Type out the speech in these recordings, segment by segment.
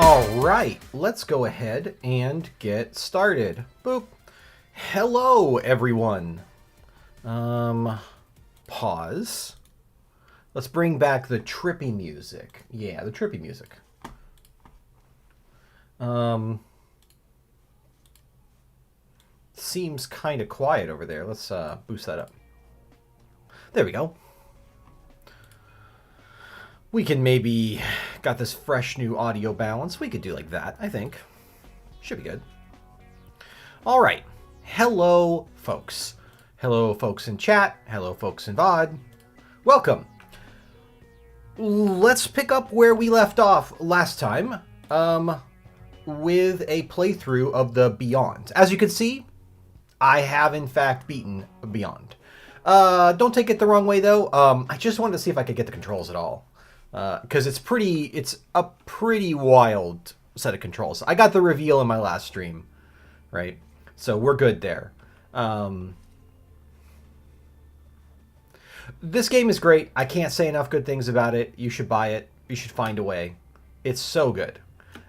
All right, let's go ahead and get started. Boop. Hello, everyone. Pause. Let's bring back the trippy music. Yeah, the trippy music. Seems kind of quiet over there. Let's boost that up. There we go. We can maybe got this fresh new audio balance. We could do like that, I think. Should be good. All right. Hello, folks. Hello, folks in chat. Hello, folks in VOD. Welcome. Let's pick up where we left off last time with a playthrough of the Beyond. As you can see, I have in fact beaten Beyond. Don't take it the wrong way though. I just wanted to see if I could get the controls at all. Because it's a pretty wild set of controls. I got the reveal in my last stream, right? So we're good there. This game is great. I can't say enough good things about it. You should buy it. You should find a way. It's so good.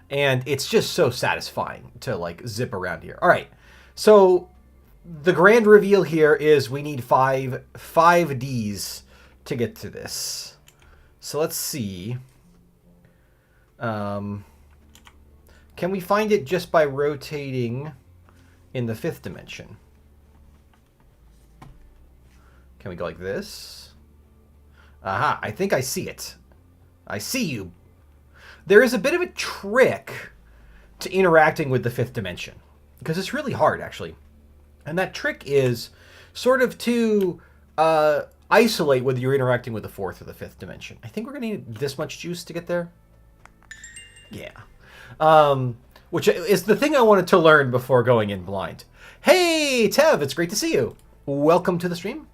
And it's just so satisfying to like zip around here. All right. So the grand reveal here is we need five Ds to get to this. So let's see. Can we find it just by rotating in the fifth dimension? Can we go like this? Aha, I think I see it. I see you. There is a bit of a trick to interacting with the fifth dimension, because it's really hard, actually. And that trick is sort of to isolate whether you're interacting with the fourth or the fifth dimension. I think we're going to need this much juice to get there. Yeah. Which is the thing I wanted to learn before going in blind. Hey, Tev, it's great to see you. Welcome to the stream.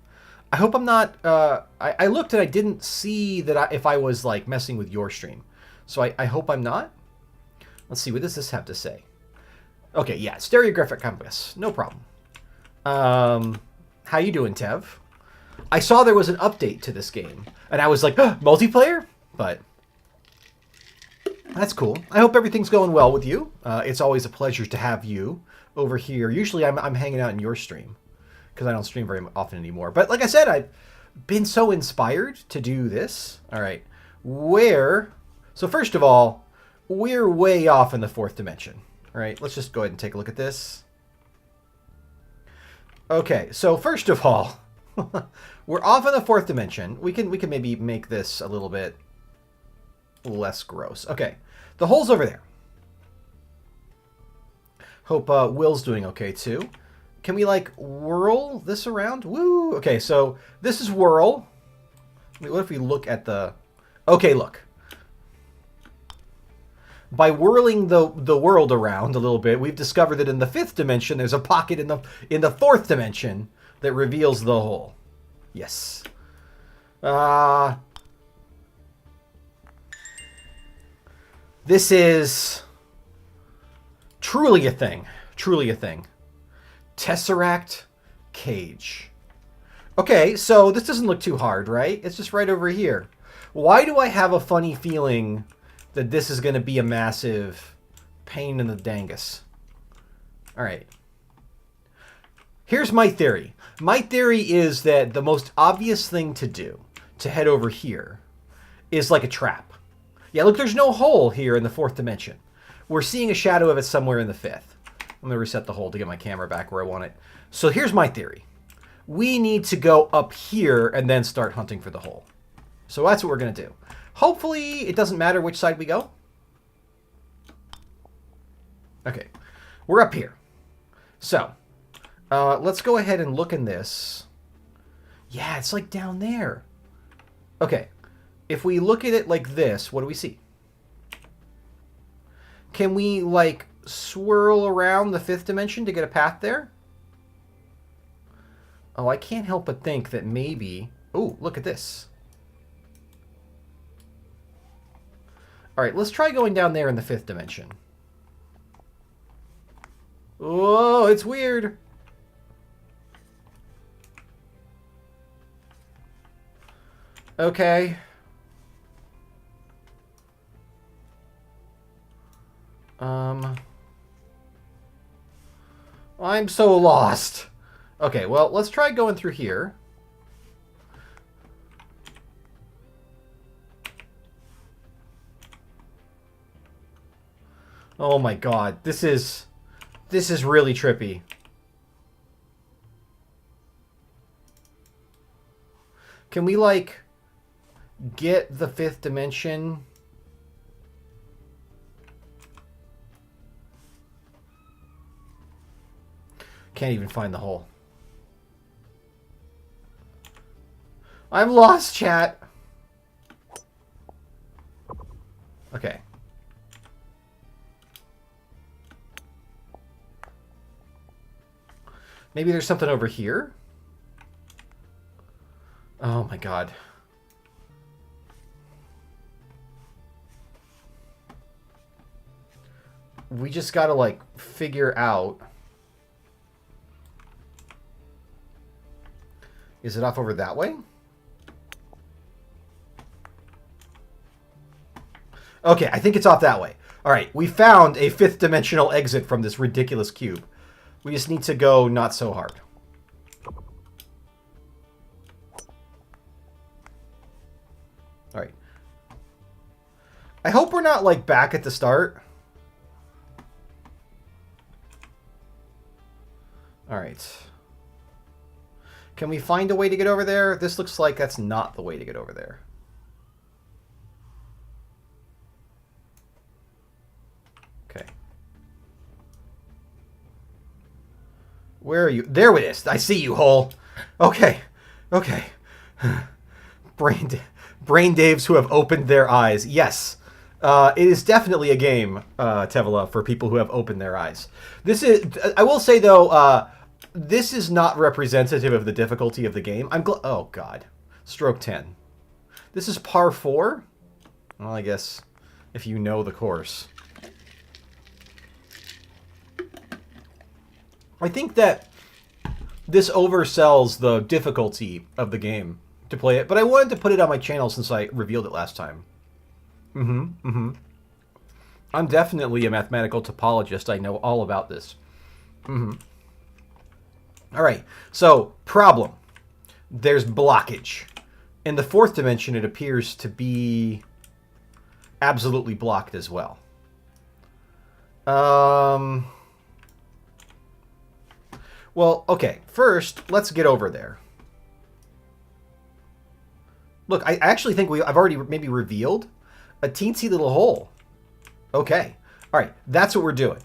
I hope I'm not... I looked and I didn't see that if I was like messing with your stream. So I hope I'm not. Let's see, what does this have to say? Okay, yeah, stereographic compass. No problem. How you doing, Tev? I saw there was an update to this game, and I was like, oh, multiplayer? But that's cool. I hope everything's going well with you. It's always a pleasure to have you over here. Usually I'm hanging out in your stream, because I don't stream very often anymore. But like I said, I've been so inspired to do this. All right. So first of all, we're way off in the fourth dimension. All right, let's just go ahead and take a look at this. Okay, so first of all, we're off in the fourth dimension. We can maybe make this a little bit less gross. Okay, the hole's over there. Hope Will's doing okay too. Can we like whirl this around? Woo! Okay, so this is whirl. What if we look at the... Okay, look. By whirling the world around a little bit, we've discovered that in the fifth dimension, there's a pocket in the fourth dimension that reveals the hole. Yes. This is truly a thing. Truly a thing. Tesseract cage. Okay, so this doesn't look too hard, right? It's just right over here. Why do I have a funny feeling that this is going to be a massive pain in the dangus? All right. Here's my theory. My theory is that the most obvious thing to do to head over here is like a trap. Yeah, look, there's no hole here in the fourth dimension. We're seeing a shadow of it somewhere in the fifth. I'm going to reset the hole to get my camera back where I want it. So here's my theory. We need to go up here and then start hunting for the hole. So that's what we're going to do. Hopefully it doesn't matter which side we go. Okay, we're up here. So let's go ahead and look in this. Yeah, it's like down there. Okay, if we look at it like this, what do we see? Can we like swirl around the fifth dimension to get a path there? Oh, I can't help but think that maybe... Oh, look at this. All right, let's try going down there in the fifth dimension. Whoa, it's weird. Okay. I'm so lost. Okay, well, let's try going through here. Oh my god, this is really trippy. Can we, like, get the fifth dimension? Can't even find the hole. I'm lost, chat. Okay. Maybe there's something over here? Oh my god. We just gotta, like, figure out... Is it off over that way? Okay, I think it's off that way. Alright, we found a fifth dimensional exit from this ridiculous cube. We just need to go not so hard. Alright. I hope we're not, like, back at the start. Alright. Can we find a way to get over there? This looks like that's not the way to get over there. Okay. Where are you? There it is. I see you, hole. Okay. Okay. Brain Daves who have opened their eyes. Yes. It is definitely a game, Tevola, for people who have opened their eyes. This is... I will say, though... this is not representative of the difficulty of the game. Oh, God. Stroke 10. This is par 4? Well, I guess if you know the course. I think that this oversells the difficulty of the game to play it, but I wanted to put it on my channel since I revealed it last time. I'm definitely a mathematical topologist. I know all about this. Alright, so, problem. There's blockage. In the fourth dimension, it appears to be absolutely blocked as well. Well, okay. First, let's get over there. Look, I actually think I've already maybe revealed a teensy little hole. Okay. Alright, that's what we're doing.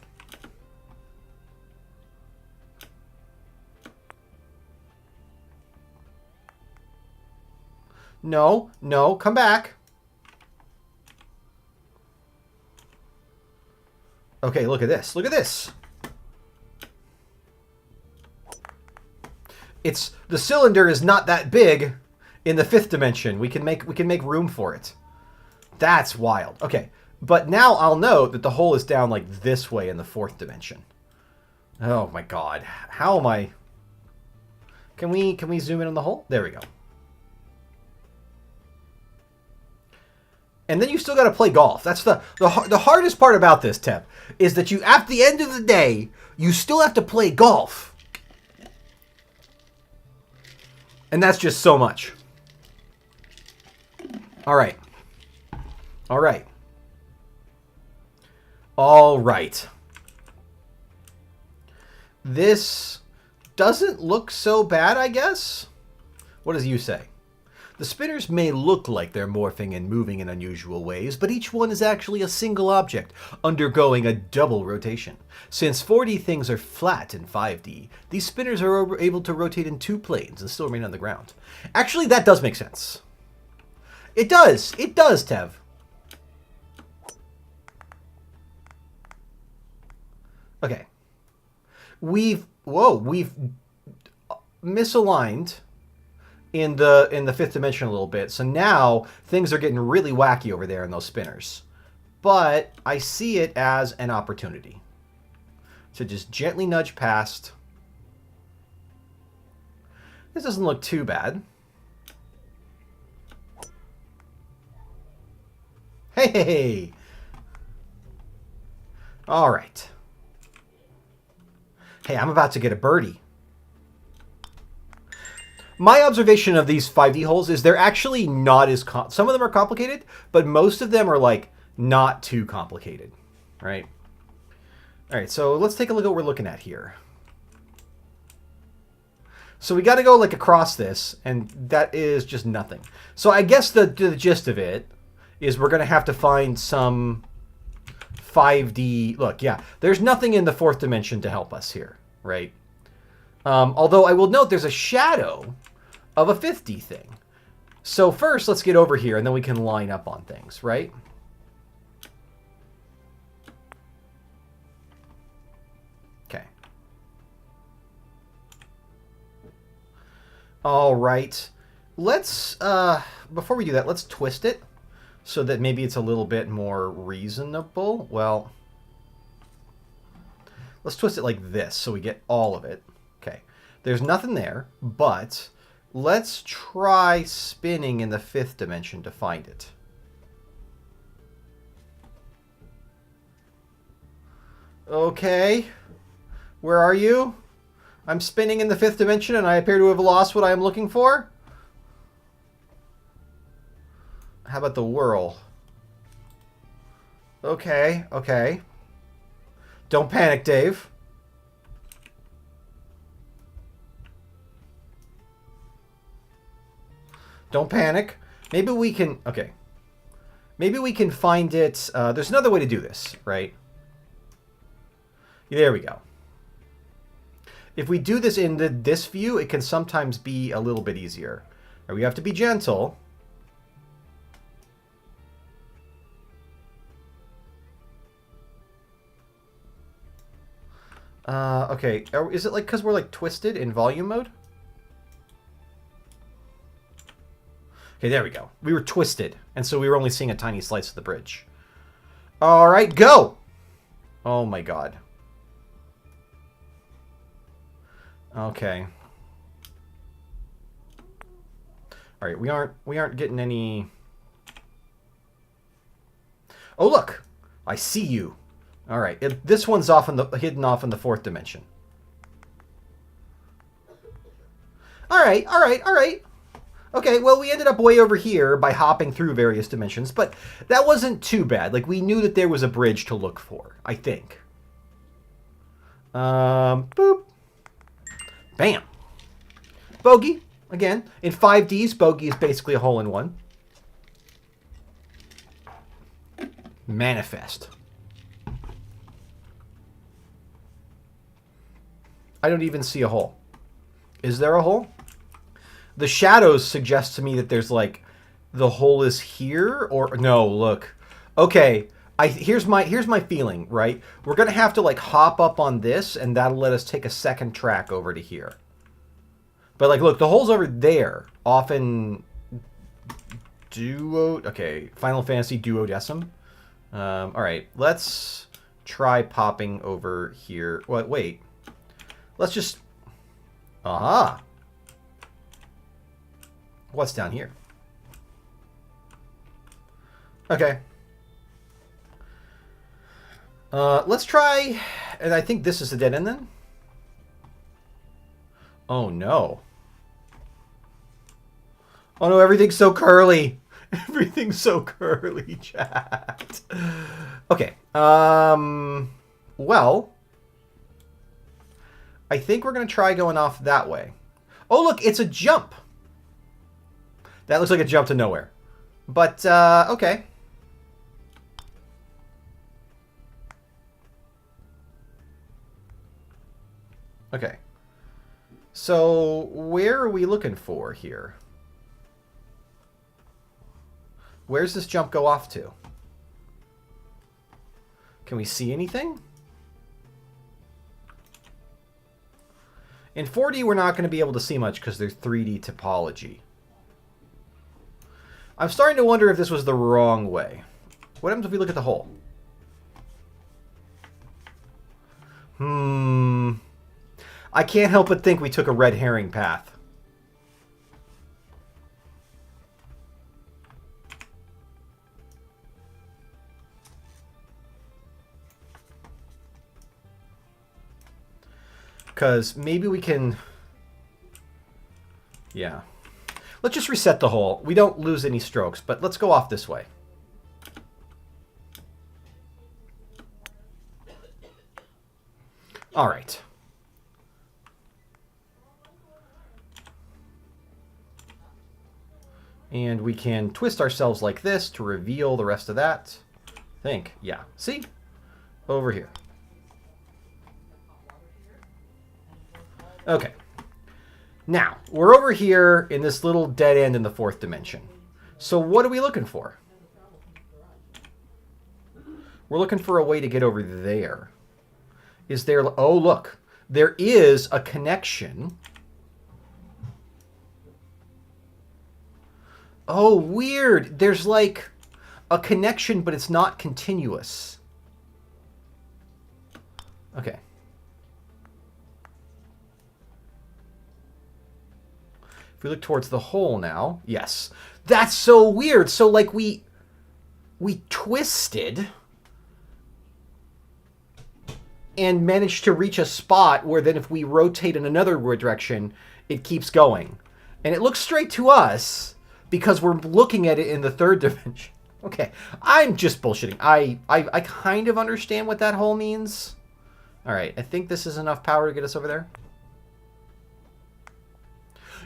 No, no, come back. Okay, look at this. Look at this. The cylinder is not that big in the fifth dimension. We can make room for it. That's wild. Okay, but now I'll note that the hole is down like this way in the fourth dimension. Oh my god. How am I... Can we zoom in on the hole? There we go. And then you still got to play golf. That's the hardest part about this, Tep, is that you, at the end of the day, you still have to play golf. And that's just so much. All right. All right. All right. This doesn't look so bad, I guess. What does you say? The spinners may look like they're morphing and moving in unusual ways, but each one is actually a single object, undergoing a double rotation. Since 4D things are flat in 5D, these spinners are able to rotate in 2 planes and still remain on the ground. Actually, that does make sense. It does. It does, Tev. Okay. We've misaligned in the fifth dimension a little bit. So now things are getting really wacky over there in those spinners. But I see it as an opportunity to just gently nudge past. This doesn't look too bad. Hey! All right. Hey, I'm about to get a birdie. My observation of these 5D holes is they're actually not as... Some of them are complicated, but most of them are, like, not too complicated, right? All right, so let's take a look at what we're looking at here. So we got to go, like, across this, and that is just nothing. So I guess the gist of it is we're going to have to find some 5D... Look, yeah, there's nothing in the fourth dimension to help us here, right? Although I will note there's a shadow of a 5D thing. So first, let's get over here, and then we can line up on things, right? Okay. All right. Let's, before we do that, let's twist it so that maybe it's a little bit more reasonable. Well, let's twist it like this so we get all of it. Okay. There's nothing there, but let's try spinning in the fifth dimension to find it. Okay. Where are you? I'm spinning in the fifth dimension and I appear to have lost what I am looking for. How about the whirl? Okay, okay. Don't panic, Dave. Don't panic. Maybe we can... Okay. Maybe we can find it... there's another way to do this, right? There we go. If we do this in this view, it can sometimes be a little bit easier. Right, we have to be gentle. Okay. Is it like because we're like twisted in volume mode? Okay, there we go. We were twisted, and so we were only seeing a tiny slice of the bridge. All right, go! Oh my god. Okay. All right, we aren't getting any... Oh, look! I see you. All right, this one's off in hidden off in the fourth dimension. All right, all right, all right. Okay, well, we ended up way over here by hopping through various dimensions, but that wasn't too bad. Like, we knew that there was a bridge to look for, I think. Boop. Bam. Bogey. Again, in 5Ds, bogey is basically a hole-in-one. Manifest. I don't even see a hole. Is there a hole? The shadows suggest to me that there's like the hole is here or no, look. Okay, here's my feeling, right? We're going to have to like hop up on this and that'll let us take a second track over to here. But like look, the hole's over there. Often okay, Final Fantasy Duodecim. All right, let's try popping over here. Wait. Let's just aha. What's down here? Okay. Let's try... And I think this is the dead end then? Oh, no. Oh, no, everything's so curly. Everything's so curly, chat. Okay. Well... I think we're going to try going off that way. Oh, look, it's a jump. That looks like a jump to nowhere. But, okay. Okay. So, where are we looking for here? Where's this jump go off to? Can we see anything? In 4D, we're not going to be able to see much because there's 3D topology. I'm starting to wonder if this was the wrong way. What happens if we look at the hole? I can't help but think we took a red herring path. Because maybe we can... Yeah. Let's just reset the hole. We don't lose any strokes, but let's go off this way. All right. And we can twist ourselves like this to reveal the rest of that. Think. Yeah. See? Over here. Okay. Now, we're over here in this little dead end in the fourth dimension. So what are we looking for? We're looking for a way to get over there. Is there... Oh, look. There is a connection. Oh, weird. There's like a connection, but it's not continuous. Okay. If we look towards the hole now, yes. That's so weird. So like we twisted and managed to reach a spot where then if we rotate in another direction, it keeps going. And it looks straight to us because we're looking at it in the third dimension. Okay, I'm just bullshitting. I kind of understand what that hole means. All right, I think this is enough power to get us over there.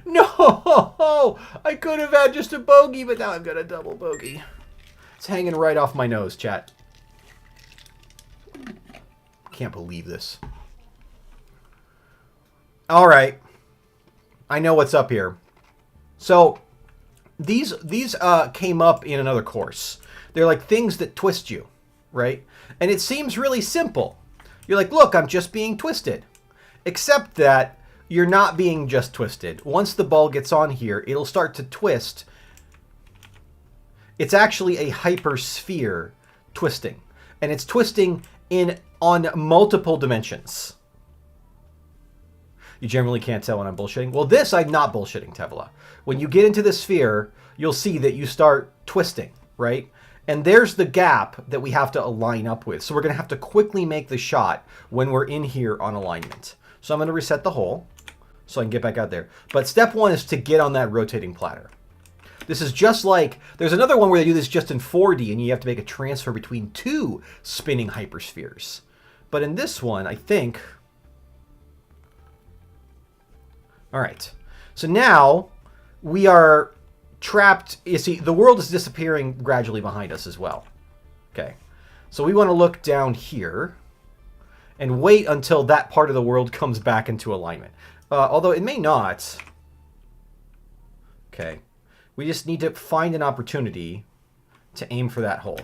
No! I could have had just a bogey, but now I've got a double bogey. It's hanging right off my nose, chat. Can't believe this. All right. I know what's up here. So, these came up in another course. They're like things that twist you, right? And it seems really simple. You're like, look, I'm just being twisted. Except that you're not being just twisted. Once the ball gets on here, it'll start to twist. It's actually a hypersphere twisting. And it's twisting on multiple dimensions. You generally can't tell when I'm bullshitting. Well, this I'm not bullshitting, Tevla. When you get into the sphere, you'll see that you start twisting, right? And there's the gap that we have to align up with. So we're going to have to quickly make the shot when we're in here on alignment. So I'm going to reset the hole so I can get back out there. But step one is to get on that rotating platter. This is just like, there's another one where they do this just in 4D and you have to make a transfer between two spinning hyperspheres. But in this one, I think... All right. So now we are trapped. You see, the world is disappearing gradually behind us as well. Okay. So we want to look down here and wait until that part of the world comes back into alignment. Although it may not. Okay. We just need to find an opportunity to aim for that hole.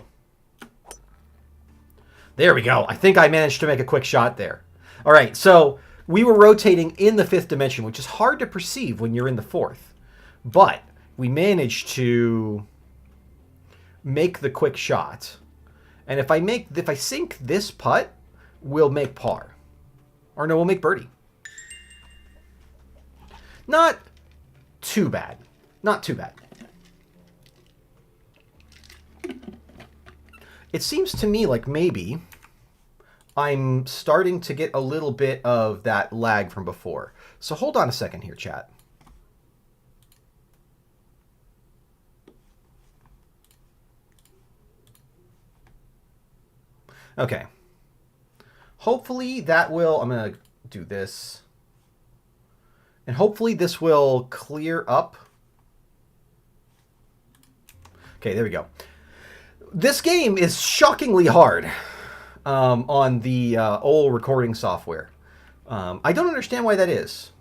There we go. I think I managed to make a quick shot there. All right, so we were rotating in the fifth dimension, which is hard to perceive when you're in the fourth. But we managed to make the quick shot. And if I sink this putt, we'll make par. Or no, we'll make birdie. Not too bad. Not too bad. It seems to me like maybe I'm starting to get a little bit of that lag from before. So hold on a second here, chat. Okay. Hopefully that will... I'm going to do this. And hopefully this will clear up. Okay, there we go. This game is shockingly hard on the old recording software. I don't understand why that is,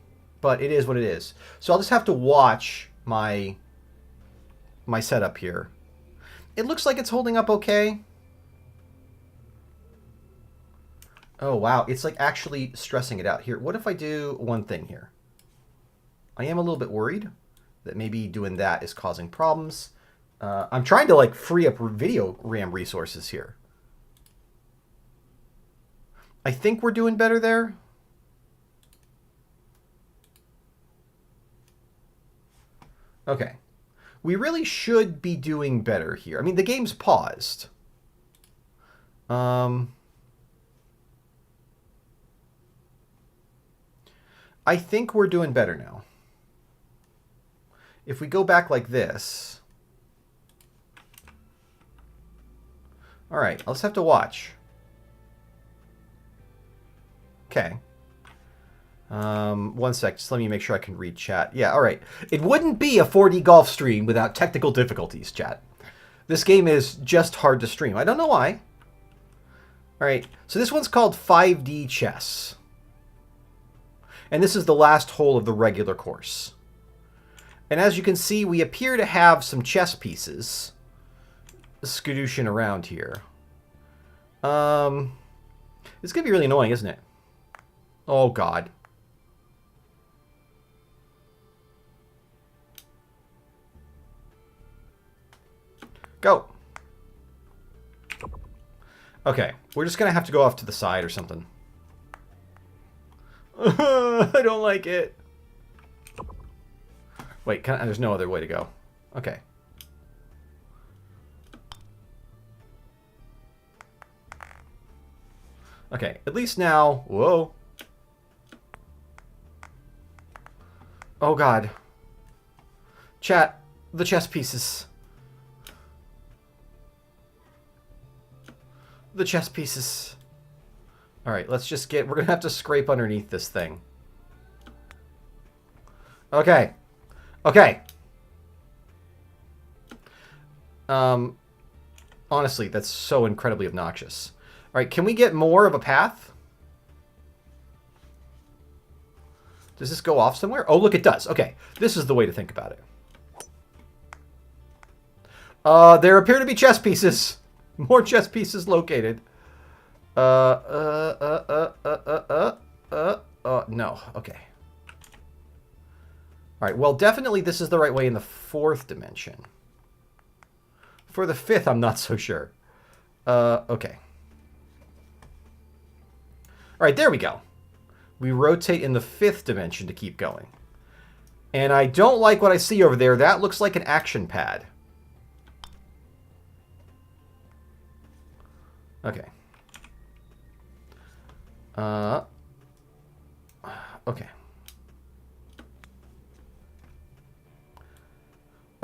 but it is what it is. So I'll just have to watch my setup here. It looks like it's holding up okay. Oh, wow. It's like actually stressing it out. Here, what if I do one thing here? I am a little bit worried that maybe doing that is causing problems. I'm trying to like free up video RAM resources here. I think we're doing better there. Okay. We really should be doing better here. I mean, the game's paused. I think we're doing better now. If we go back like this... All right, let's have to watch. Okay. 1 sec, just let me make sure I can read chat. Yeah, all right. It wouldn't be a 4D golf stream without technical difficulties, chat. This game is just hard to stream. I don't know why. All right, so this one's called 5D Chess. And this is the last hole of the regular course. And as you can see, we appear to have some chess pieces skadooshing around here. It's going to be really annoying, isn't it? Oh, God. Go. Okay, we're just going to have to go off to the side or something. I don't like it. Wait, there's no other way to go. Okay. Okay, at least now... Whoa. Oh, God. Chat, the chess pieces. The chess pieces. All right, let's just get... We're going to have to scrape underneath this thing. Okay. Okay. Honestly, that's so incredibly obnoxious. All right, can we get more of a path? Does this go off somewhere? Oh, look, it does. Okay, this is the way to think about it. There appear to be chess pieces. More chess pieces located. No. Okay. All right, well, definitely this is the right way in the 4th dimension. For the 5th, I'm not so sure. Okay. All right, there we go. We rotate in the 5th dimension to keep going. And I don't like what I see over there. That looks like an action pad. Okay. Okay.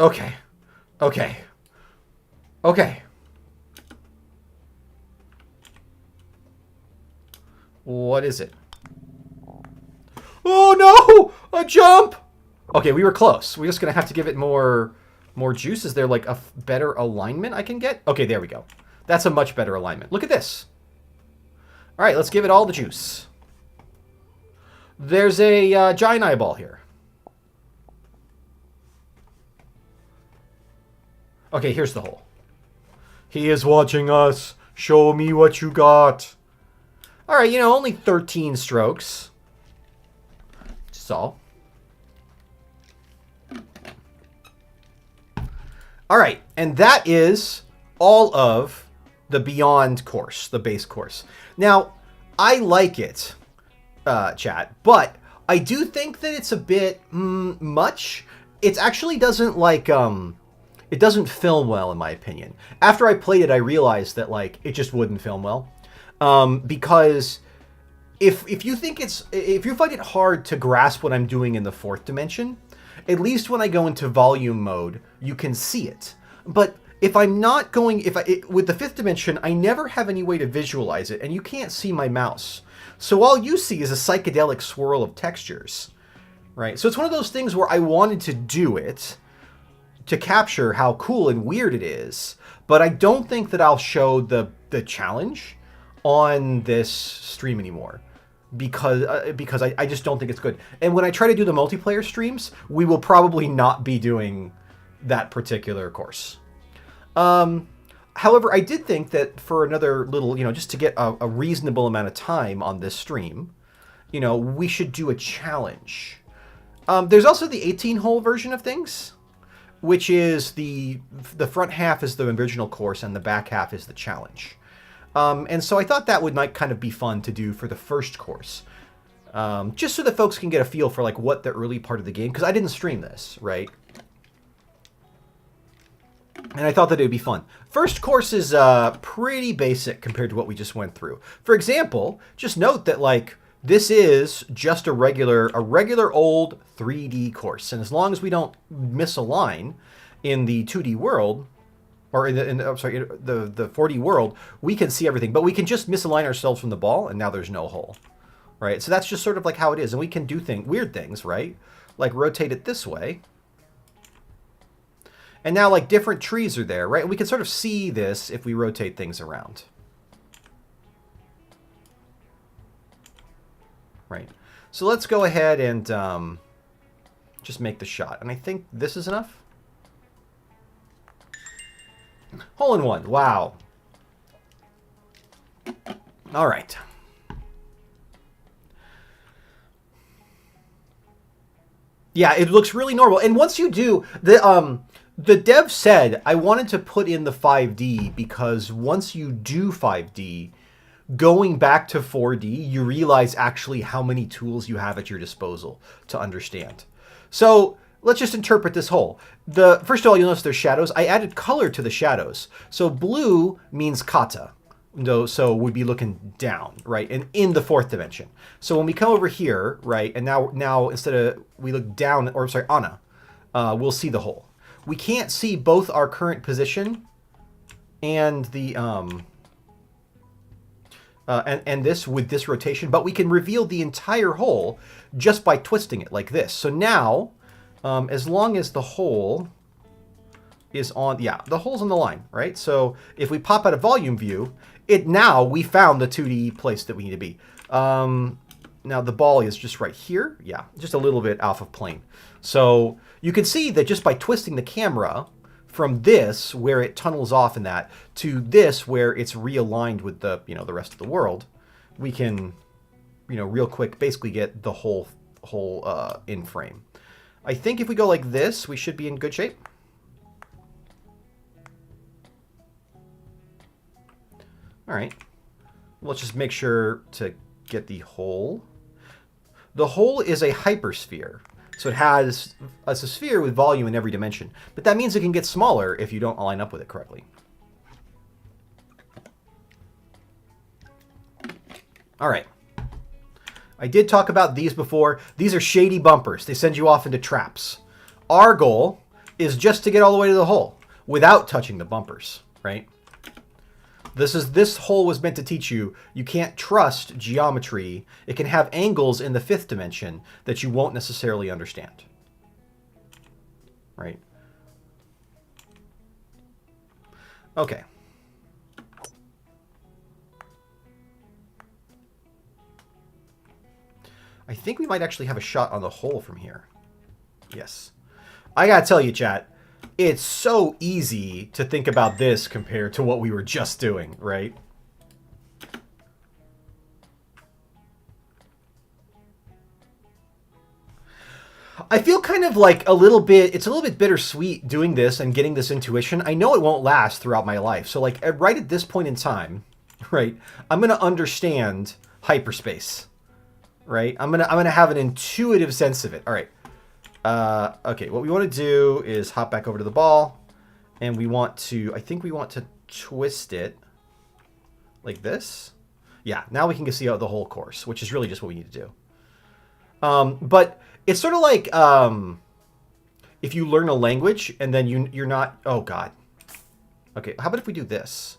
Okay. Okay. Okay. What is it? Oh no! A jump! Okay, we were close. We're just gonna have to give it more juice. Is there like a better alignment I can get? Okay, there we go. That's a much better alignment. Look at this. All right, let's give it all the juice. There's a giant eyeball here. Okay, here's the hole. He is watching us. Show me what you got. All right, you know, only 13 strokes. Just all. All right, and that is all of the Beyond course, the base course. Now, I like it, chat, but I do think that it's a bit much. It actually doesn't like it doesn't film well, in my opinion. After I played it, I realized that like it just wouldn't film well, because if you find it hard to grasp what I'm doing in the 4th dimension, at least when I go into volume mode, you can see it. But if I'm not going, with the 5th dimension, I never have any way to visualize it, and you can't see my mouse. So all you see is a psychedelic swirl of textures, right? So it's one of those things where I wanted to do it to capture how cool and weird it is, but I don't think that I'll show the challenge on this stream anymore. Because I just don't think it's good. And when I try to do the multiplayer streams, we will probably not be doing that particular course. However, I did think that for another little, just to get a reasonable amount of time on this stream, we should do a challenge. There's also the 18-hole version of things, which is the front half is the original course and the back half is the challenge. And so I thought that might kind of be fun to do for the first course. Just so that folks can get a feel for like what the early part of the game, because I didn't stream this, right? And I thought that it would be fun. First course is pretty basic compared to what we just went through. For example, just note that like This is just a regular old 3D course, and as long as we don't misalign in the 2D world, or the 4D world, we can see everything. But we can just misalign ourselves from the ball, and now there's no hole, right? So that's just sort of like how it is, and we can do weird things, right? Like rotate it this way, and now like different trees are there, right? And we can sort of see this if we rotate things around. Right. So let's go ahead and just make the shot. And I think this is enough. Hole in one. Wow. All right. Yeah, it looks really normal. And once you do, the dev said, I wanted to put in the 5D because once you do 5D, going back to 4D, you realize actually how many tools you have at your disposal to understand. So let's just interpret this hole. First of all, you'll notice there's shadows. I added color to the shadows. So blue means kata. So we'd be looking down, right? And in the fourth dimension. So when we come over here, right, and now instead of we look down, or sorry, Anna, we'll see the hole. We can't see both our current position and the and this with this rotation, but we can reveal the entire hole just by twisting it like this. So now, as long as the hole is on, yeah, the hole's on the line, right? So if we pop out a volume view, now we found the 2D place that we need to be. Now the ball is just right here. Yeah, just a little bit off of plane. So you can see that just by twisting the camera from this, where it tunnels off in that, to this, where it's realigned with the, the rest of the world, we can, real quick, basically get the whole in frame. I think if we go like this, we should be in good shape. All right. Let's just make sure to get the hole. The hole is a hypersphere. So it has a sphere with volume in every dimension. But that means it can get smaller if you don't line up with it correctly. All right. I did talk about these before. These are shady bumpers. They send you off into traps. Our goal is just to get all the way to the hole without touching the bumpers, right? This hole was meant to teach you can't trust geometry. It can have angles in the fifth dimension that you won't necessarily understand. Right? Okay. I think we might actually have a shot on the hole from here. Yes. I gotta tell you, chat, it's so easy to think about this compared to what we were just doing, right? I feel kind of like it's a little bit bittersweet doing this and getting this intuition. I know it won't last throughout my life. So like right at this point in time, right, I'm going to understand hyperspace, right? I'm going to have an intuitive sense of it. All right. Okay, what we want to do is hop back over to the ball, and I think we want to twist it like this. Yeah, now we can see out the whole course, which is really just what we need to do. But it's sort of like if you learn a language and then you're not, oh God. Okay, how about if we do this?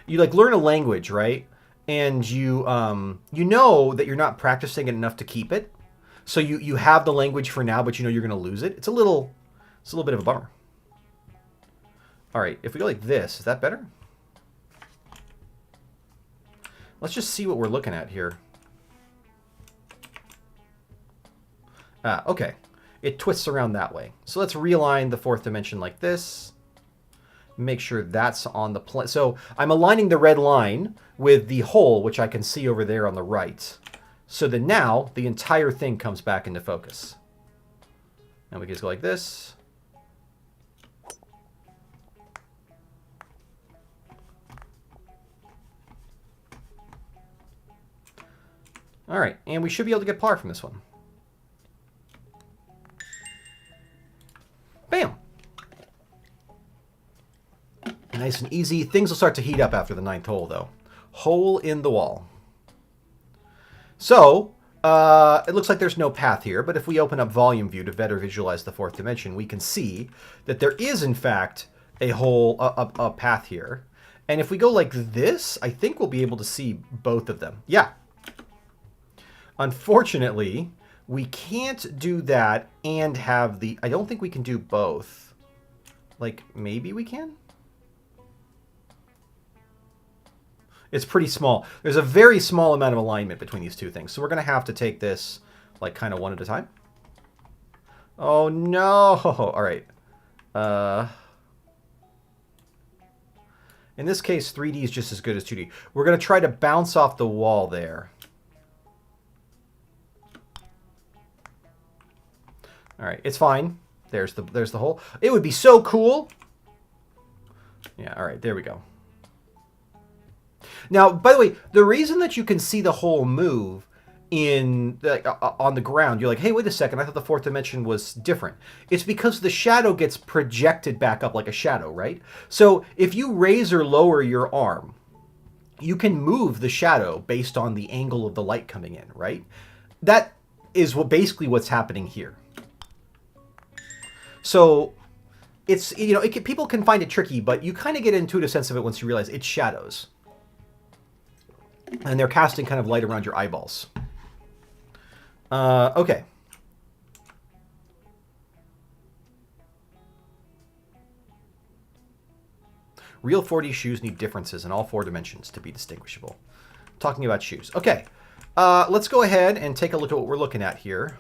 You like learn a language, right? And you know that you're not practicing it enough to keep it. So you have the language for now, but you know you're going to lose it. It's a little bit of a bummer. All right, if we go like this, is that better? Let's just see what we're looking at here. Okay. It twists around that way. So let's realign the fourth dimension like this. Make sure that's on the plane. So I'm aligning the red line with the hole, which I can see over there on the right. So that now the entire thing comes back into focus. And we can just go like this. All right, and we should be able to get par from this one. Bam! Nice and easy. Things will start to heat up after the ninth hole, though. Hole in the wall. So, it looks like there's no path here, but if we open up volume view to better visualize the fourth dimension, we can see that there is, in fact, a path here. And if we go like this, I think we'll be able to see both of them. Yeah. Unfortunately, we can't do that and have the... I don't think we can do both. Like, maybe we can? It's pretty small. There's a very small amount of alignment between these two things. So we're going to have to take this, like, kind of one at a time. Oh, no! All right. In this case, 3D is just as good as 2D. We're going to try to bounce off the wall there. All right, it's fine. There's the hole. It would be so cool. Yeah, all right, there we go. Now, by the way, the reason that you can see the hole move in on the ground, you're like, hey, wait a second, I thought the fourth dimension was different. It's because the shadow gets projected back up like a shadow, right? So if you raise or lower your arm, you can move the shadow based on the angle of the light coming in, right? That is basically what's happening here. So it's, you know, people can find it tricky, but you kind of get an intuitive sense of it once you realize it's shadows. And they're casting kind of light around your eyeballs. Okay. Real 4D shoes need differences in all four dimensions to be distinguishable. Talking about shoes. Okay. Let's go ahead and take a look at what we're looking at here.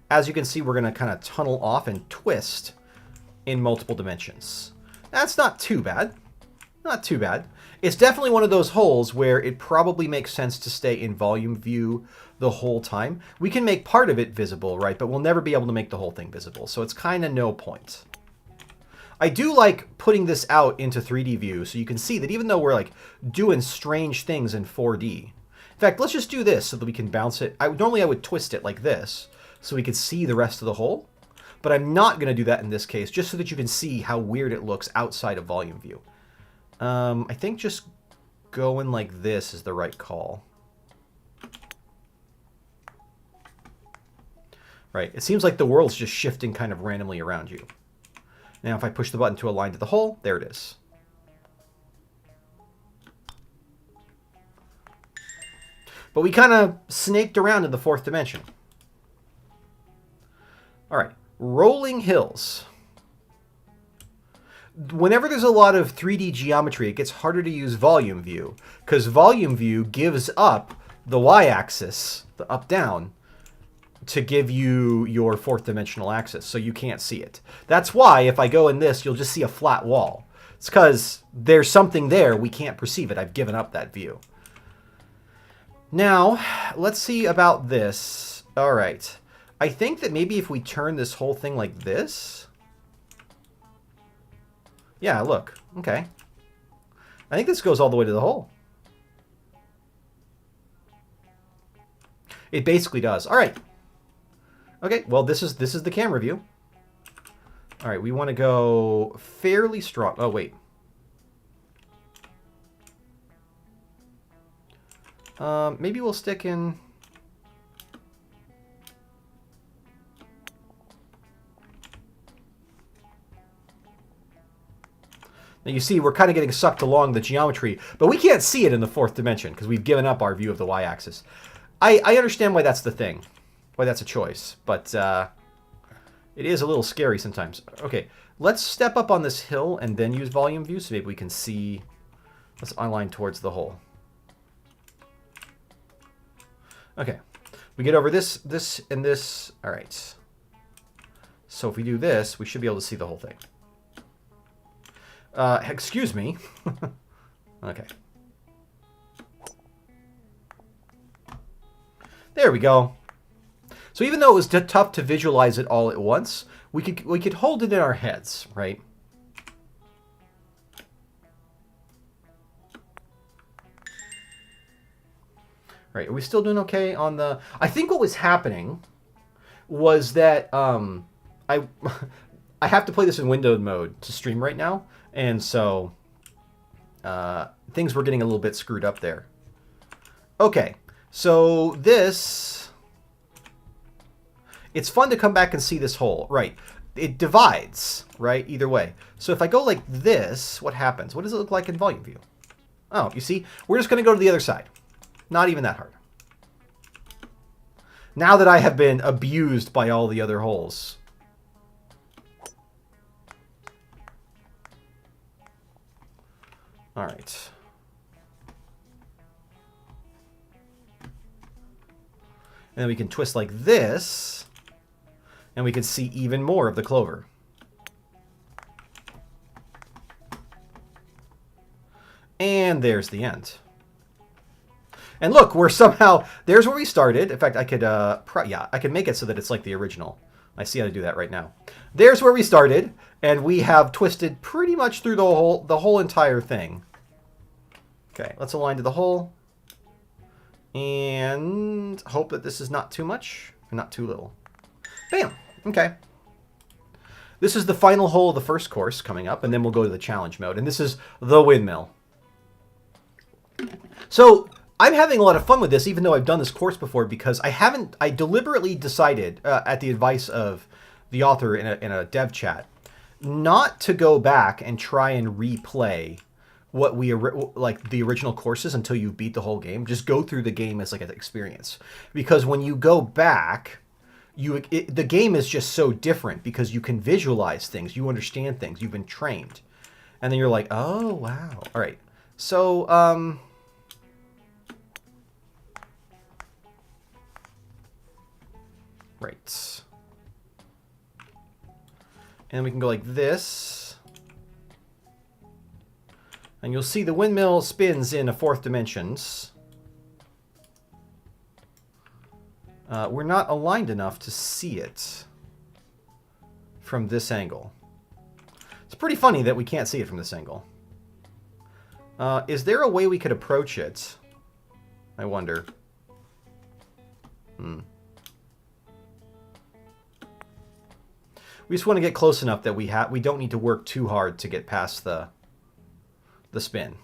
As you can see, we're going to kind of tunnel off and twist in multiple dimensions. That's not too bad. Not too bad. It's definitely one of those holes where it probably makes sense to stay in volume view the whole time. We can make part of it visible, right? But we'll never be able to make the whole thing visible. So it's kind of no point. I do like putting this out into 3D view so you can see that even though we're like doing strange things in 4D. In fact, let's just do this so that we can bounce it. Normally I would twist it like this so we could see the rest of the hole. But I'm not going to do that in this case, just so that you can see how weird it looks outside of volume view. I think just going like this is the right call. Right, it seems like the world's just shifting kind of randomly around you. Now if I push the button to align to the hole, there it is. But we kind of snaked around in the fourth dimension. All right, rolling hills. Whenever there's a lot of 3D geometry, it gets harder to use volume view because volume view gives up the y-axis, the up-down, to give you your fourth dimensional axis, so you can't see it. That's why if I go in this, you'll just see a flat wall. It's because there's something there, we can't perceive it. I've given up that view. Now, let's see about this. All right. I think that maybe if we turn this whole thing like this... Yeah, look. Okay. I think this goes all the way to the hole. It basically does. All right. Okay, well, this is the camera view. All right, we want to go fairly strong. Oh, wait. Maybe we'll stick in... Now you see we're kind of getting sucked along the geometry, but we can't see it in the fourth dimension because we've given up our view of the y-axis. I understand why that's the thing, why that's a choice, but it is a little scary sometimes. Okay, let's step up on this hill and then use volume view so maybe we can see. Let's align towards the hole. Okay, we get over this, and this. All right. So if we do this, we should be able to see the whole thing. Excuse me. Okay. There we go. So even though it was tough to visualize it all at once, we could hold it in our heads, right? Right, are we still doing okay on the... I think what was happening was that I have to play this in windowed mode to stream right now. And so things were getting a little bit screwed up there. Okay, So this, it's fun to come back and see this hole, right? It divides, right? Either way. So if I go like this, what happens? What does it look like in volume view? Oh, you see, we're just going to go to the other side. Not even that hard. Now that I have been abused by all the other holes. All right. And then we can twist like this, and we can see even more of the clover. And there's the end. And look, we're somehow, there's where we started. In fact, I could, I could make it so that it's like the original. I see how to do that right now. There's where we started, and we have twisted pretty much through the whole entire thing. Okay, let's align to the hole. And hope that this is not too much, or not too little. Bam! Okay. This is the final hole of the first course coming up, and then we'll go to the challenge mode. And this is the windmill. So I'm having a lot of fun with this, even though I've done this course before, because I deliberately decided, at the advice of the author in a dev chat, not to go back and try and replay what like the original courses until you beat the whole game. Just go through the game as like an experience, because when you go back, the game is just so different because you can visualize things, you understand things, you've been trained, and then you're like, oh wow, all right. So right, and we can go like this. And you'll see the windmill spins in a fourth dimensions. We're not aligned enough to see it from this angle. It's pretty funny that we can't see it from this angle. Is there a way we could approach it? I wonder. We just want to get close enough that we don't need to work too hard to get past the spin.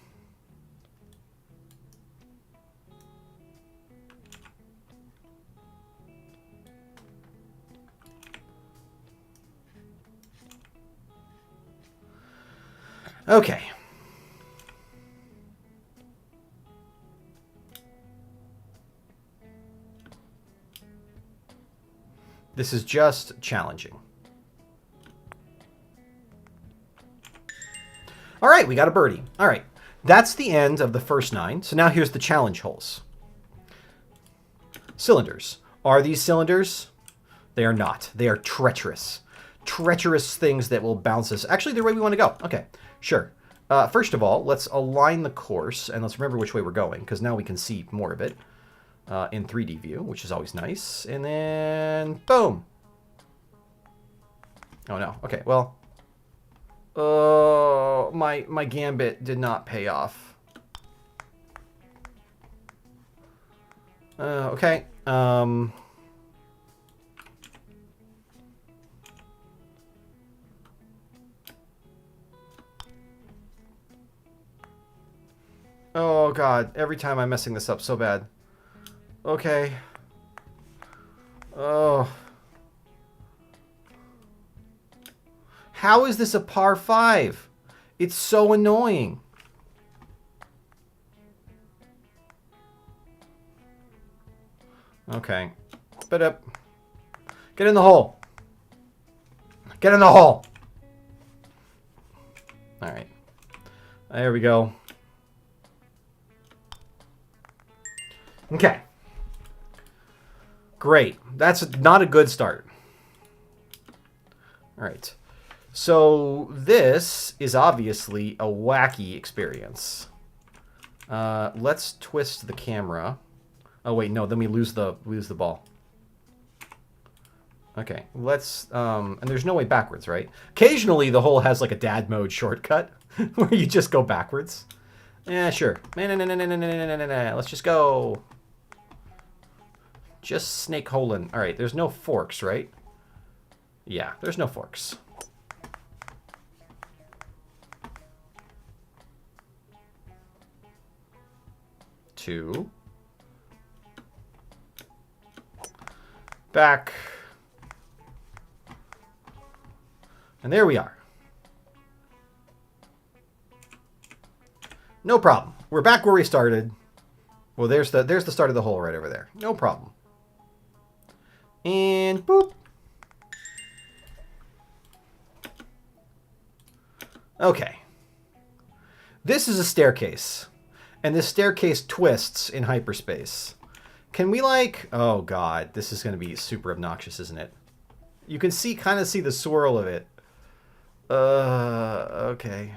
Okay. This is just challenging. All right, we got a birdie. All right, that's the end of the first 9. So now here's the challenge holes. Cylinders. Are these cylinders? They are not. They are treacherous. Treacherous things that will bounce us. Actually, they're where we want to go. Okay, sure. First of all, let's align the course, and let's remember which way we're going, because now we can see more of it in 3D view, which is always nice. And then, boom. Oh, no. Okay, well... my gambit did not pay off. Okay. Oh god, every time I'm messing this up so bad. Okay. Oh. How is this a par 5? It's so annoying. Okay. But up. Get in the hole. Get in the hole. All right. There we go. Okay. Great. That's not a good start. All right. So this is obviously a wacky experience. Let's twist the camera. Oh wait, no, then we lose the ball. Okay, let's and there's no way backwards, right? Occasionally the hole has like a dad mode shortcut where you just go backwards. Yeah, sure. Let's just go. Just snake holing. All right, there's no forks, right? Yeah, there's no forks. Two. Back. And there we are. No problem. We're back where we started. Well, there's the start of the hole right over there. No problem. And boop. Okay. This is a staircase. And this staircase twists in hyperspace. Can we like... Oh, God. This is going to be super obnoxious, isn't it? You can see, kind of see the swirl of it. Okay.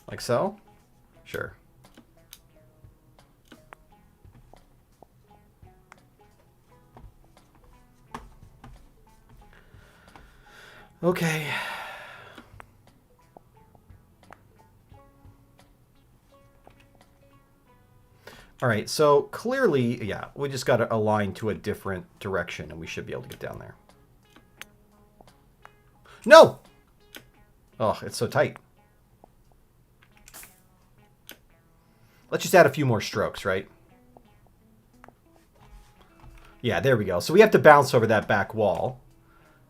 Like so? Sure. Okay. All right, so clearly, yeah, we just got to align to a different direction and we should be able to get down there. No! Oh, it's so tight. Let's just add a few more strokes, right? Yeah, there we go. So we have to bounce over that back wall.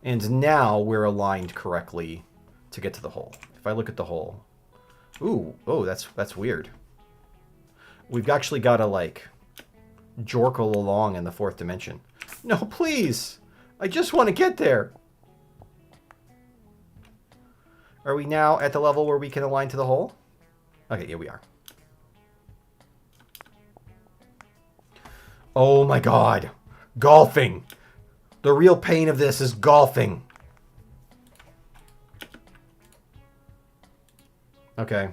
And now we're aligned correctly to get to the hole. If I look at the hole. Ooh, oh, that's weird. We've actually got to, like, jorkle along in the fourth dimension. No, please! I just want to get there! Are we now at the level where we can align to the hole? Okay, yeah, we are. Oh my god! Golfing! The real pain of this is golfing. Okay.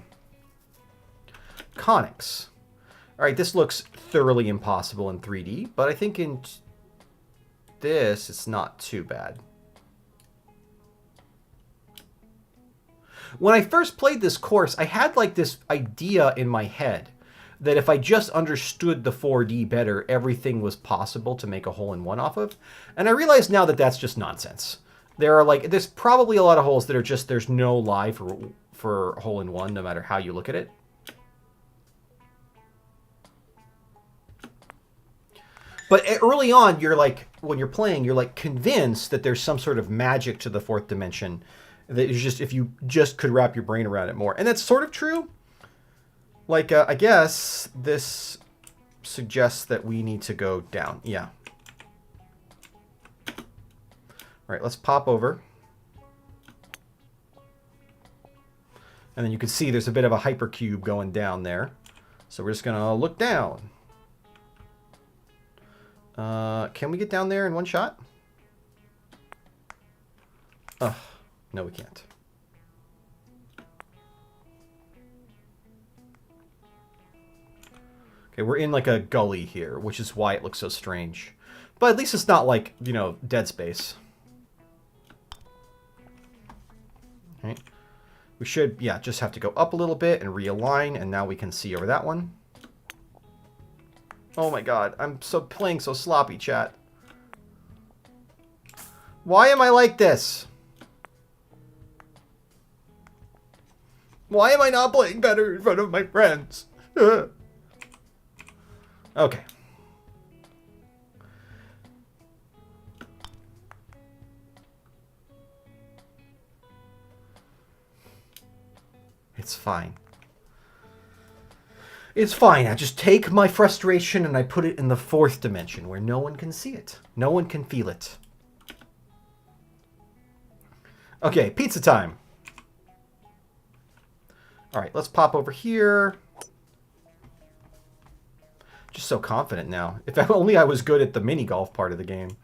Conics. Alright, this looks thoroughly impossible in 3D, but I think in this, it's not too bad. When I first played this course, I had like this idea in my head that if I just understood the 4D better, everything was possible to make a hole-in-one off of. And I realize now that that's just nonsense. There's probably a lot of holes that are just, there's no lie for hole-in-one, no matter how you look at it. But early on, you're like, when you're playing, you're like convinced that there's some sort of magic to the fourth dimension. That is just, if you just could wrap your brain around it more. And that's sort of true. Like, I guess this suggests that we need to go down. Yeah. All right, let's pop over. And then you can see there's a bit of a hypercube going down there. So we're just going to look down. Can we get down there in one shot? Ugh, no we can't. Okay, we're in like a gully here, which is why it looks so strange. But at least it's not like, you know, Dead Space. Right. We should, yeah, just have to go up a little bit and realign, and now we can see over that one. Oh my god, I'm playing so sloppy, chat. Why am I like this? Why am I not playing better in front of my friends? Okay. It's fine. It's fine. I just take my frustration and I put it in the fourth dimension where no one can see it. No one can feel it. Okay, pizza time. All right, let's pop over here. Just so confident now. If only I was good at the mini golf part of the game.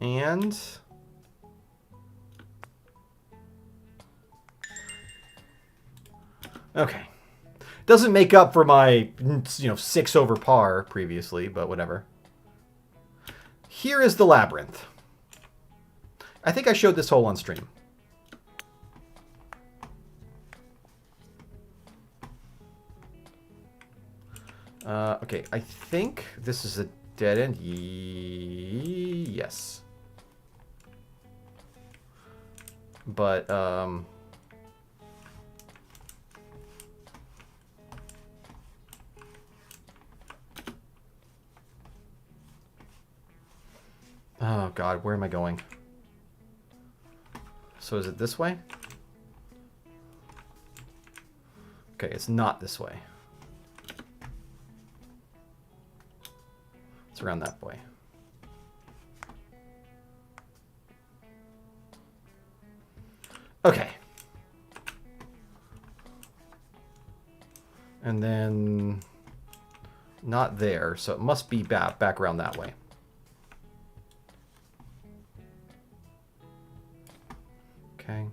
And okay. Doesn't make up for my, 6 over par previously, but whatever. Here is the labyrinth. I think I showed this hole on stream. Okay, I think this is a dead end. Yes. But, oh god, where am I going? So is it this way? Okay, it's not this way. It's around that way. Okay. And then not there, so it must be back around that way. Okay.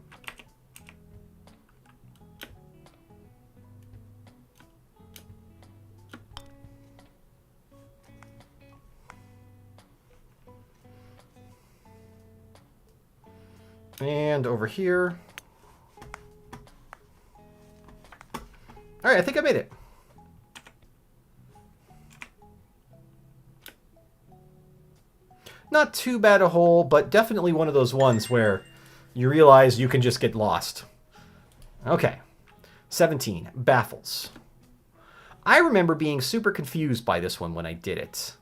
And over here. All right, I think I made it. Not too bad a hole, but definitely one of those ones where you realize you can just get lost. Okay. 17. Baffles. I remember being super confused by this one when I did it.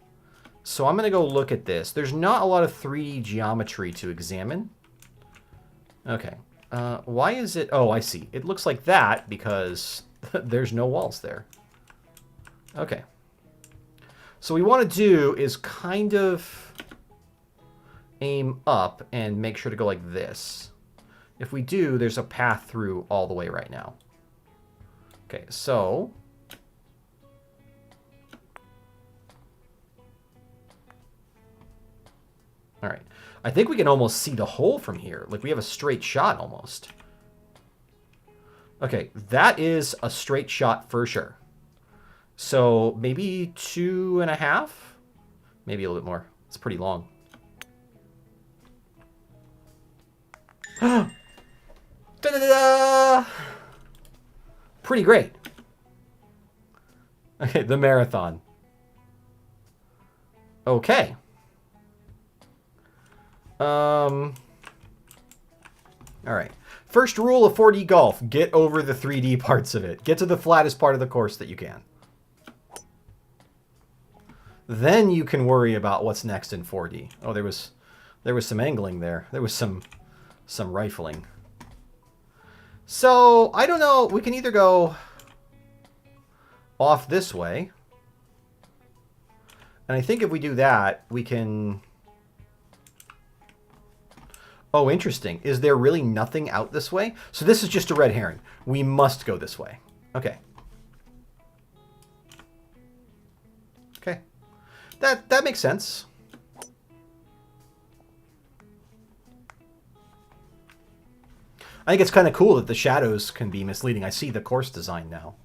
So I'm going to go look at this. There's not a lot of 3D geometry to examine. Okay. Why is it... Oh, I see. It looks like that because there's no walls there. Okay. So what we want to do is kind of aim up and make sure to go like this. If we do, there's a path through all the way right now. Okay, so... All right. I think we can almost see the hole from here. Like, we have a straight shot almost. Okay, that is a straight shot for sure. So maybe 2.5? Maybe a little bit more. It's pretty long. Da-da-da-da! Pretty great. Okay, the marathon. Okay. All right. First rule of 4D golf, get over the 3D parts of it. Get to the flattest part of the course that you can. Then you can worry about what's next in 4D. Oh, there was some angling there. There was some rifling. So, I don't know. We can either go off this way. And I think if we do that, we can... Oh, interesting. Is there really nothing out this way? So this is just a red herring. We must go this way. Okay. Okay. That makes sense. I think it's kind of cool that the shadows can be misleading. I see the course design now.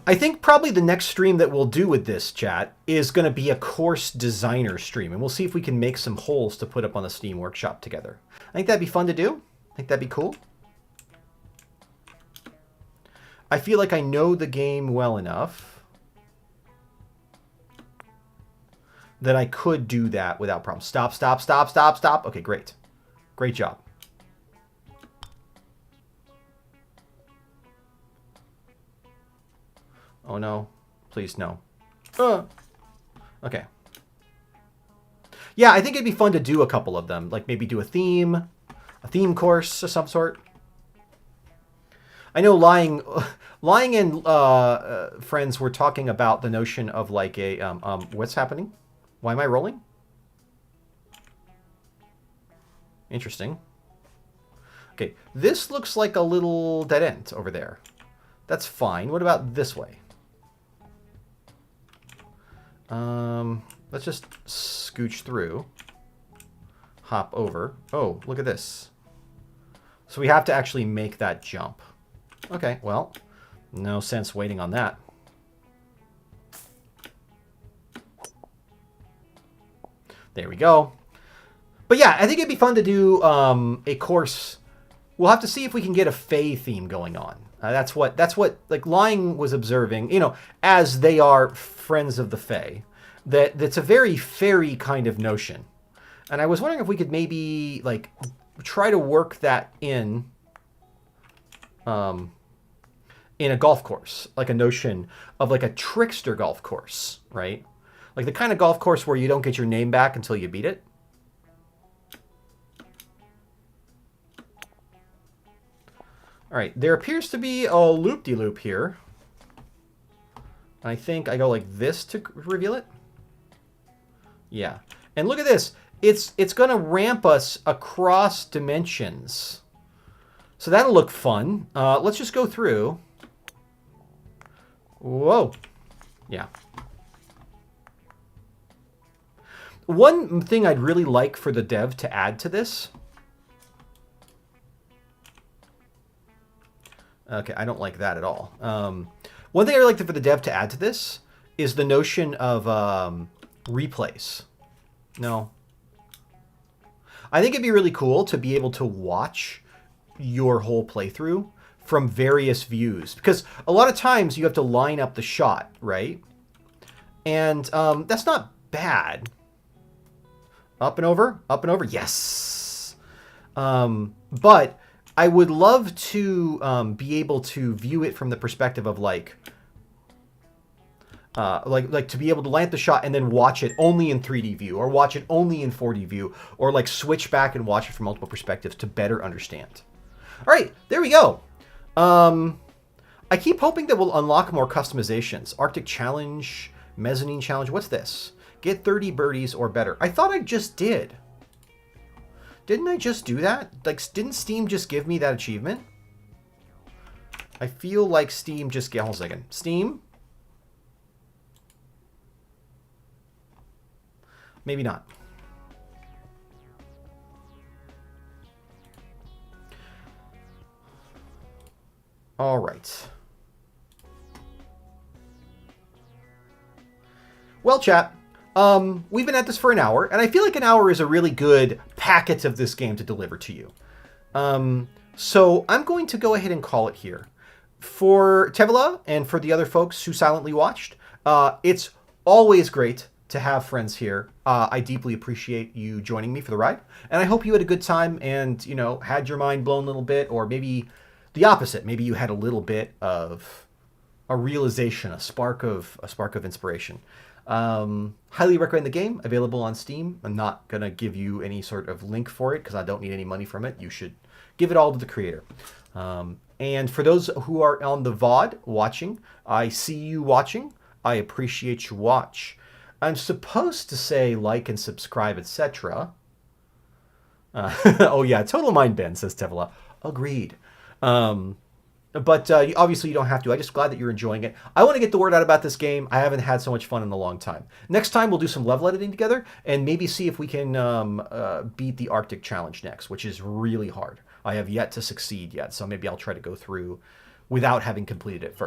I think probably the next stream that we'll do with this, chat, is going to be a course designer stream. And we'll see if we can make some holes to put up on the Steam Workshop together. I think that'd be fun to do. I think that'd be cool. I feel like I know the game well enough that I could do that without problem. Stop, stop, stop, stop, stop. Okay, great. Great job. Oh no. Please, no. Okay. Yeah, I think it'd be fun to do a couple of them. Like maybe do a theme course of some sort. I know Lying and friends were talking about the notion of like a... what's happening? Why am I rolling? Interesting. Okay, this looks like a little dead end over there. That's fine. What about this way? Let's just scooch through. Hop over. Oh, look at this. So we have to actually make that jump. Okay, well, no sense waiting on that. There we go. But yeah, I think it'd be fun to do a course. We'll have to see if we can get a Fae theme going on. That's what like Lying was observing, you know, as they are friends of the Fae. That's a very fairy kind of notion. And I was wondering if we could maybe like try to work that in a golf course, like a notion of like a trickster golf course, right? Like the kind of golf course where you don't get your name back until you beat it. All right, there appears to be a loop-de-loop here. I think I go like this to reveal it. Yeah, and look at this. It's going to ramp us across dimensions. So that'll look fun. Let's just go through. Whoa. Yeah. One thing I'd really like for the dev to add to this. Okay, I don't like that at all. One thing I'd like for the dev to add to this is the notion of replays. No. I think it'd be really cool to be able to watch your whole playthrough from various views, because a lot of times you have to line up the shot, right? And that's not bad. Up and over, yes. But I would love to be able to view it from the perspective of like to be able to line up the shot and then watch it only in 3D view, or watch it only in 4D view, or like switch back and watch it from multiple perspectives to better understand. All right, there we go. I keep hoping that we'll unlock more customizations. Arctic Challenge, Mezzanine Challenge. What's this? Get 30 birdies or better. I thought I just did. Didn't I just do that? Like, didn't Steam just give me that achievement? I feel like Steam just... Hold on a second. Steam? Maybe not. All right. Well, chat, we've been at this for an hour, and I feel like an hour is a really good packet of this game to deliver to you. So I'm going to go ahead and call it here. For Tevila and for the other folks who silently watched, it's always great to have friends here. I deeply appreciate you joining me for the ride, and I hope you had a good time and, you know, had your mind blown a little bit, or maybe the opposite. Maybe you had a little bit of a realization, a spark of inspiration. Highly recommend the game, available on Steam. I'm not gonna give you any sort of link for it because I don't need any money from it. You should give it all to the creator. And for those who are on the VOD watching, I see you watching. I appreciate your watch. I'm supposed to say like and subscribe, etc. Oh yeah, total mind bend, says Tevila. Agreed. But obviously you don't have to. I'm just glad that you're enjoying it. I want to get the word out about this game. I haven't had so much fun in a long time. Next time we'll do some level editing together and maybe see if we can beat the Arctic Challenge next, which is really hard. I have yet to succeed yet, so maybe I'll try to go through without having completed it first.